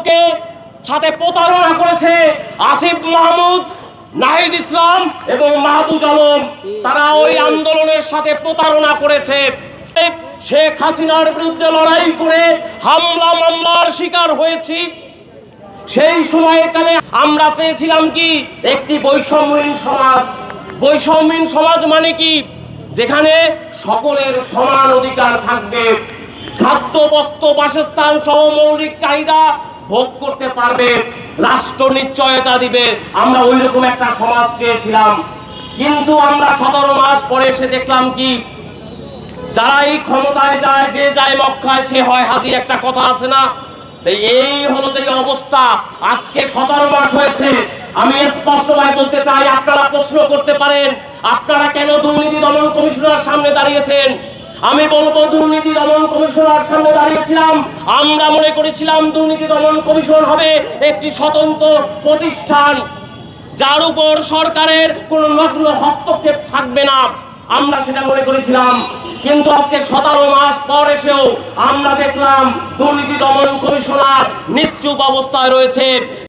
পক্ষে সাথে প্রতারণা করেছে আসিফ মাহমুদ, নাহিদ ইসলাম এবং মাহবুব আলম। তারা ওই আন্দোলনের সাথে প্রতারণা করেছে। শেখ হাসিনার বিরুদ্ধে লড়াই করে হামলা মামলার শিকার হয়েছি। সেই সময়কালে আমরা চেয়েছিলাম কি একটি বৈষম্যহীন সমাজ। বৈষম্যহীন সমাজ মানে কি? যেখানে সকলের সমান অধিকার থাকবে, খাদ্য, বস্ত্র, বাসস্থান সহ মৌলিক চাহিদা ভোগ করতে পারবে, রাষ্ট্র নিশ্চয়তা দিবে। আমরা ওই রকম একটা সমাজ চেয়েছিলাম। কিন্তু আমরা 17 মাস পরে এসে দেখলাম কি, যারা এই ক্ষমতায় যায়, যে যায় মক্কায় সে হয় হাজি, একটা কথা আছে না? তাই এই হলো যে অবস্থা। আজকে 17 মাস হয়েছে। আমি স্পষ্টভাবে বলতে চাই, আপনারা প্রশ্ন করতে পারেন আপনারা কেন দুর্নীতি দমন কমিশনার সামনে দাঁড়িয়েছেন। আমি বলবো, দুর্নীতি দমন কমিশনার সামনে দাঁড়িয়েছিলাম, আমরা মনে করেছিলাম দুর্নীতি দমন কমিশন হবে একটি স্বতন্ত্র প্রতিষ্ঠান, যার উপর সরকারের কোনো নগ্ন হস্তক্ষেপ থাকবে না। আমরা সেটা মনে করেছিলাম। কিন্তু আজকে 17 মাস পর এসেও আমরা দেখলাম দুর্নীতি দমন কমিশনার নিশ্চুপ অবস্থায় রয়েছে।